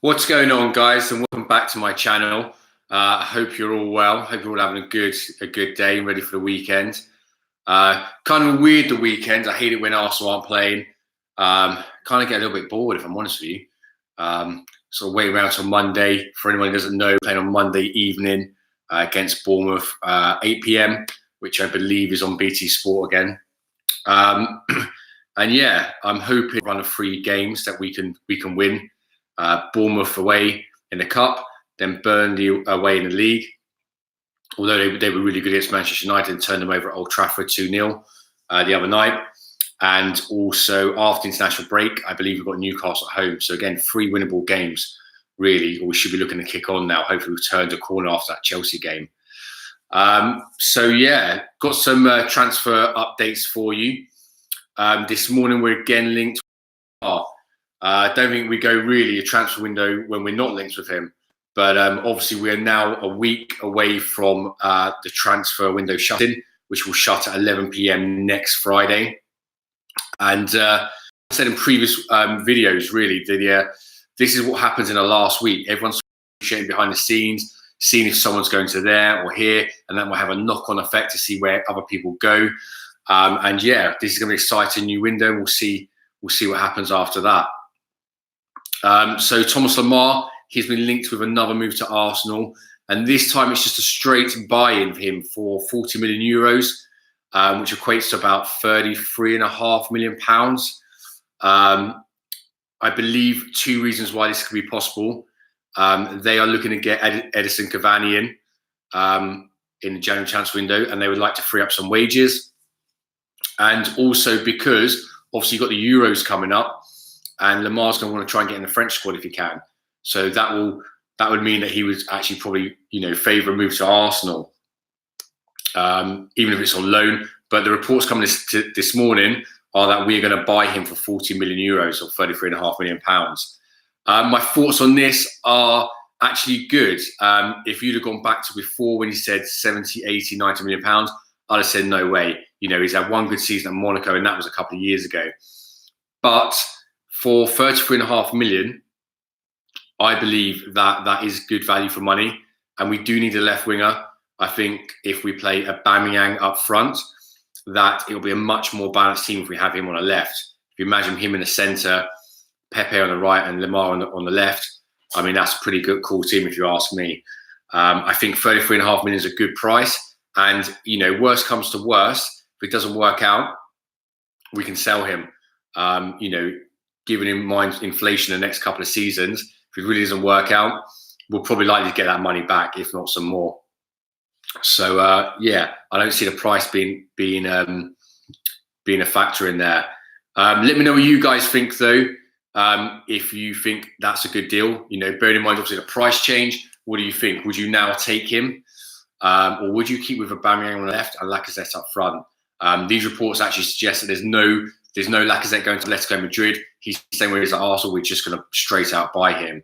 What's going on, guys, and welcome back to my channel. I hope you're all well. Hope you're all having a good day and ready for the weekend. Kind of weird the weekend. I hate it when Arsenal aren't playing. Kind of get a little bit bored, if I'm honest with you. Sort of wait around till Monday. For anyone who doesn't know, playing on Monday evening against Bournemouth, 8 p.m, which I believe is on BT Sport again. And yeah, I'm hoping to run a 3 games that we can win. Bournemouth away in the cup, then Burnley away in the league. Although they were really good against Manchester United and turned them over at Old Trafford 2-0 the other night. And also after international break, I believe we've got Newcastle at home. So again, 3 winnable games, really, or we should be looking to kick on now. Hopefully we've turned a corner after that Chelsea game. So yeah, got some transfer updates for you. This morning we're again linked. I don't think we go really a transfer window when we're not linked with him. But obviously we are now a week away from the transfer window shutting, which will shut at 11 p.m. next Friday. And I said in previous videos, really, this is what happens in the last week. Everyone's shooting behind the scenes, seeing if someone's going to there or here, and that might have a knock-on effect to see where other people go. And yeah, this is going to be an exciting new window. We'll see what happens after that. So Thomas Lemar, he's been linked with another move to Arsenal, and this time it's just a straight buy-in for him for 40 million euros, which equates to about £33.5 million. I believe 2 reasons why this could be possible. They are looking to get Edison Cavani in the January transfer window, and they would like to free up some wages. And also because obviously you've got the Euros coming up, and Lemar's going to want to try and get in the French squad if he can. So that would mean that he would actually probably, favour a move to Arsenal, even if it's on loan. But the reports coming this morning are that we're going to buy him for 40 million euros or £33.5 million. My thoughts on this are actually good. If you'd have gone back to before when he said 70, 80, 90 million pounds, I'd have said no way. He's had 1 good season at Monaco, and that was a couple of years ago. But for 33.5 million, I believe that is good value for money, and we do need a left winger. I think if we play Aubameyang up front, that it'll be a much more balanced team if we have him on the left. If you imagine him in the centre, Pepe on the right, and Lemar on the left, I mean, that's a pretty good, cool team if you ask me. I think 33.5 million is a good price, and worst comes to worst, if it doesn't work out, we can sell him. Given in mind inflation the next couple of seasons, if it really doesn't work out, we'll probably likely get that money back, if not some more. So yeah, I don't see the price being a factor in there. Let me know what you guys think, though. If you think that's a good deal, bearing in mind obviously the price change, what do you think? Would you now take him, or would you keep with Aubameyang on the left and Lacazette up front? These reports actually suggest that there's no Lacazette going to Atletico Madrid. He's the same way as at Arsenal. We're just going to straight out buy him.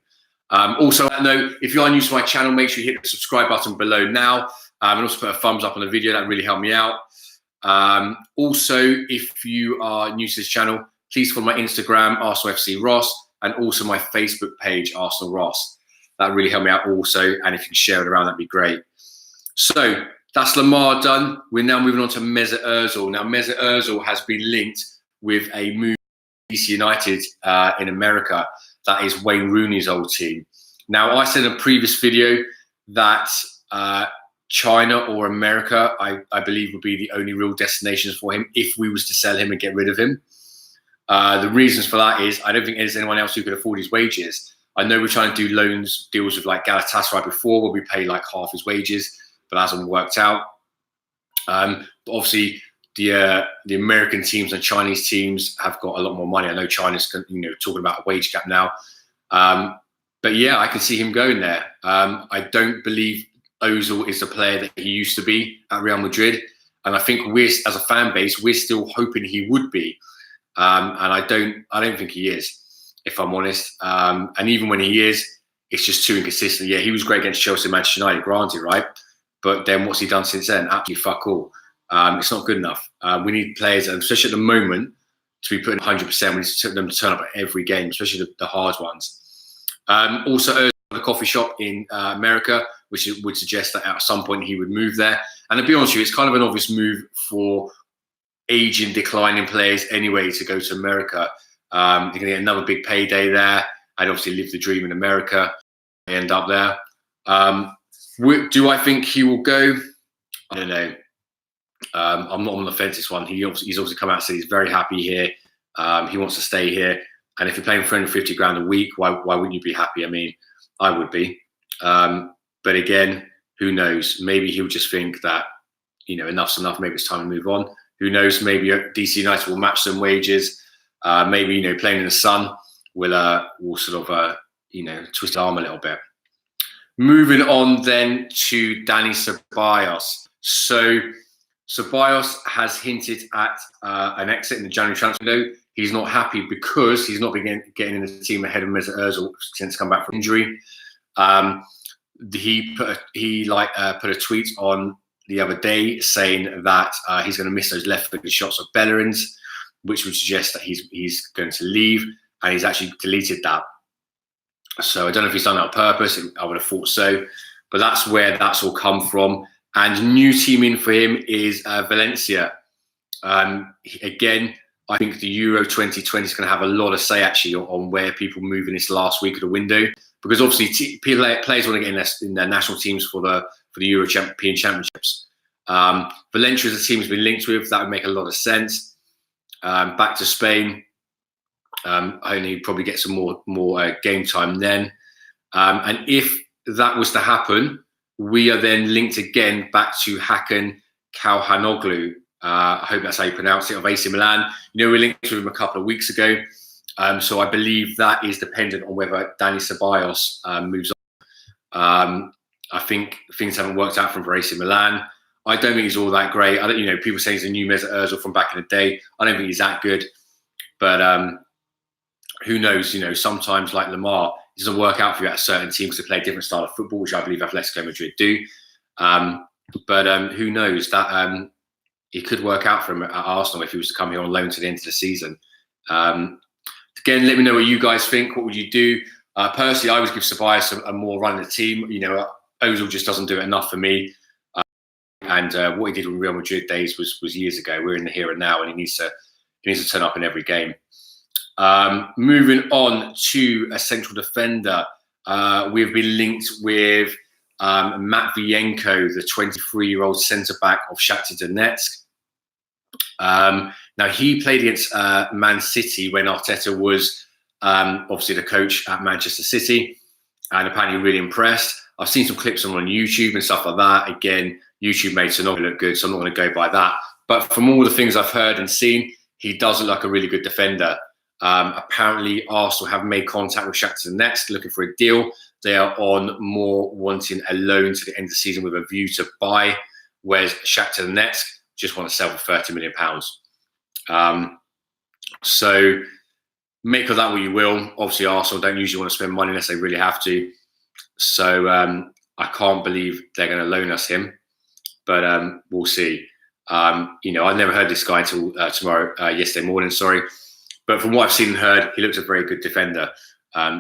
Also, on that note, if you are new to my channel, make sure you hit the subscribe button below now, and also put a thumbs up on the video. That really helped me out. Also, if you are new to this channel, please follow my Instagram, Arsenal FC Ross, and also my Facebook page, Arsenal Ross. That really helped me out also, and if you can share it around, that'd be great. So that's Lemar done. We're now moving on to Mesut Ozil. Now, Mesut Ozil has been linked with a move to DC United in America. That is Wayne Rooney's old team. Now, I said in a previous video that China or America, I believe, would be the only real destinations for him if we was to sell him and get rid of him. The reasons for that is I don't think there's anyone else who could afford his wages. I know we're trying to do loans deals with like Galatasaray before, where we pay like half his wages, but that hasn't worked out. But obviously, the American teams and Chinese teams have got a lot more money. I know China's talking about a wage cap now, but yeah, I can see him going there. I don't believe Ozil is the player that he used to be at Real Madrid, and I think we're, as a fan base, we're still hoping he would be, and I don't think he is, if I'm honest. And even when he is, it's just too inconsistent. Yeah, he was great against Chelsea and Manchester United, granted, right? But then what's he done since then? Absolutely fuck all. It's not good enough. We need players, and especially at the moment, to be putting 100%. We need them to turn up at every game, especially the hard ones. Also, Ozil had a coffee shop in America, which would suggest that at some point he would move there. And to be honest with you, it's kind of an obvious move for aging, declining players anyway to go to America. They're going to get another big payday there and obviously live the dream in America. They end up there. Do I think he will go? I don't know. I'm not on the fence this one. He's obviously come out and said he's very happy here. He wants to stay here. And if you're playing for 150 grand a week, why wouldn't you be happy? I mean, I would be. But again, who knows? Maybe he'll just think that, enough's enough. Maybe it's time to move on. Who knows? Maybe DC United will match some wages. Maybe, playing in the sun will sort of, twist his arm a little bit. Moving on then to Dani Ceballos. So Ceballos has hinted at an exit in the January transfer window. He's not happy because he's not been getting in the team ahead of Mesut Ozil since come back from injury. He put a tweet on the other day saying that he's going to miss those left-footed shots of Bellerin's, which would suggest that he's going to leave, and he's actually deleted that. So I don't know if he's done that on purpose. I would have thought so, but that's where that's all come from. And new team in for him is Valencia. Again, I think the Euro 2020 is going to have a lot of say actually on where people move in this last week of the window, because obviously players want to get in their national teams for the European Championships. Valencia as a team has been linked with. That would make a lot of sense. Back to Spain. Only probably get some more game time then. And if that was to happen, we are then linked again back to Hakan Çalhanoğlu. I hope that's how you pronounce it, of AC Milan. We linked with him a couple of weeks ago. So I believe that is dependent on whether Dani Ceballos moves on. I think things haven't worked out for AC Milan. I don't think he's all that great. People say he's a new Mesut Ozil from back in the day. I don't think he's that good. But who knows? Sometimes like Lemar, it doesn't work out for you at certain teams to play a different style of football, which I believe Atletico Madrid do. But who knows? That it could work out for him at Arsenal if he was to come here on loan to the end of the season. Again, let me know what you guys think. What would you do? Personally, I would give Ceballos a more run in the team. Ozil just doesn't do it enough for me. And what he did with Real Madrid days was years ago. We're in the here and now, and he needs to turn up in every game. Moving on to a central defender, we've been linked with Matviyenko, the 23-year-old centre-back of Shakhtar Donetsk. Now, he played against Man City when Arteta was obviously the coach at Manchester City, and apparently really impressed. I've seen some clips on YouTube and stuff like that. Again, YouTube made Sonogo look good, so I'm not going to go by that. But from all the things I've heard and seen, he does look like a really good defender. Apparently, Arsenal have made contact with Shakhtar Donetsk looking for a deal. They are on more wanting a loan to the end of the season with a view to buy, whereas Shakhtar Donetsk just want to sell for £30 million. So make of that what you will. Obviously, Arsenal don't usually want to spend money unless they really have to. So I can't believe they're going to loan us him, but we'll see. I never heard this guy until yesterday morning. Sorry. But from what I've seen and heard, he looks a very good defender.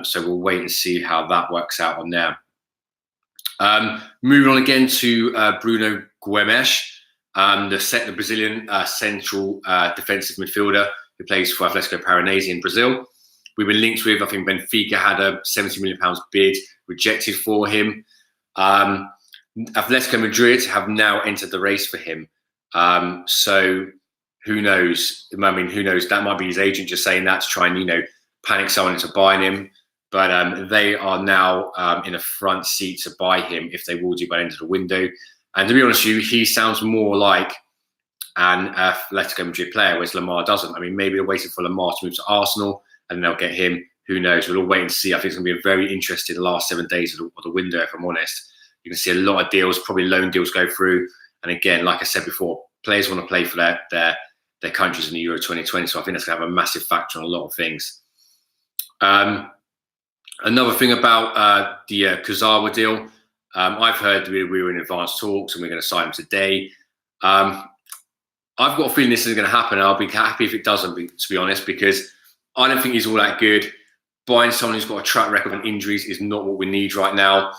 So we'll wait and see how that works out on there. Moving on again to Bruno Gomes, the Brazilian central defensive midfielder who plays for Atletico Paranaense in Brazil. We've been linked with, I think Benfica had a £70 million bid rejected for him. Atletico Madrid have now entered the race for him. So who knows? I mean, who knows? That might be his agent just saying that to try and, panic someone into buying him. But they are now in a front seat to buy him if they will do by the end of the window. And to be honest with you, he sounds more like an Atletico Madrid player, whereas Lemar doesn't. I mean, maybe they're waiting for Lemar to move to Arsenal and they'll get him. Who knows? We'll all wait and see. I think it's going to be a very interesting last 7 days of the window, if I'm honest. You can see a lot of deals, probably loan deals go through. And again, like I said before, players want to play for their countries in the Euro 2020. So I think that's going to have a massive factor on a lot of things. Another thing about the Kurzawa deal, I've heard we were in advanced talks and we're going to sign him today. I've got a feeling this isn't going to happen. I'll be happy if it doesn't, to be honest, because I don't think he's all that good. buying someone who's got a track record of injuries is not what we need right now.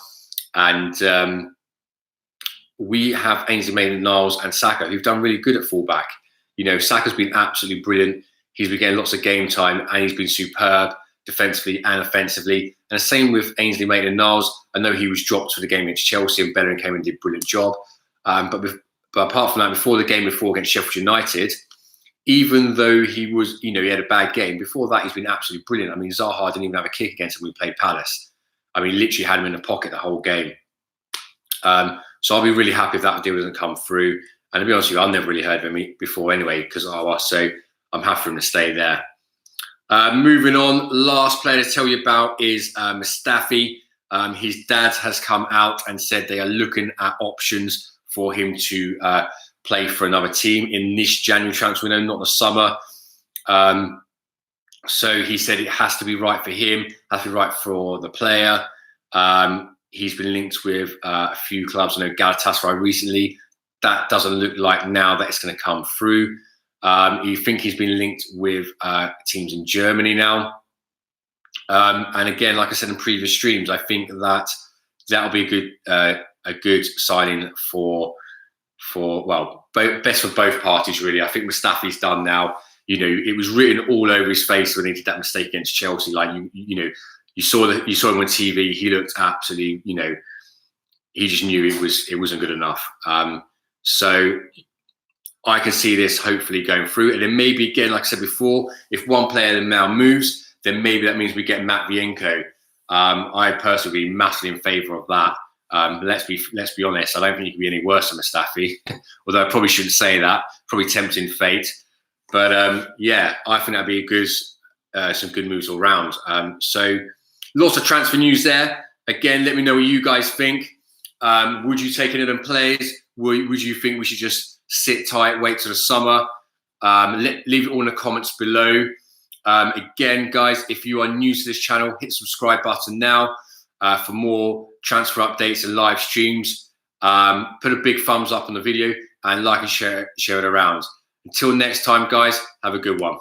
And we have Ainsley Maitland-Niles and Saka, who've done really good at fullback. You know, Saka's been absolutely brilliant. He's been getting lots of game time, and he's been superb defensively and offensively. And the same with Ainsley Maitland-Niles. I know he was dropped for the game against Chelsea, and Bellerin came and did a brilliant job. But apart from that, before the game against Sheffield United, even though he was, you know, he had a bad game, before that he's been absolutely brilliant. I mean, Zaha didn't even have a kick against him when we played Palace. I mean, literally had him in the pocket the whole game. So I'll be really happy if that deal doesn't come through. And to be honest with you, I've never really heard of him before anyway, because of us. So I'm happy for him to stay there. Moving on, last player to tell you about is Mustafi. His dad has come out and said they are looking at options for him to play for another team in this January transfer window, not the summer. So he said it has to be right for him, has to be right for the player. He's been linked with a few clubs. I know Galatasaray recently. That doesn't look like now that it's going to come through. You think he's been linked with teams in Germany now. And again, like I said in previous streams, I think that that'll be a good signing for best for both parties, really. I think Mustafi's done now. You know, it was written all over his face when he did that mistake against Chelsea. Like you saw him on TV. He looked absolutely, you know, he just knew it wasn't good enough. So I can see this hopefully going through. And then maybe again, like I said before, if one player now moves, then maybe that means we get Matviyenko. I personally would be massively in favour of that. Let's be honest. I don't think he can be any worse than Mustafi. Although I probably shouldn't say that. Probably tempting fate. But yeah, I think that'd be a good, some good moves all round. So lots of transfer news there. Again, let me know what you guys think. Would you take any of them players? Would you think we should just sit tight, wait till the summer? Leave it all in the comments below. Again, guys, if you are new to this channel, hit the subscribe button now for more transfer updates and live streams. Put a big thumbs up on the video and like and share it around. Until next time, guys, have a good one.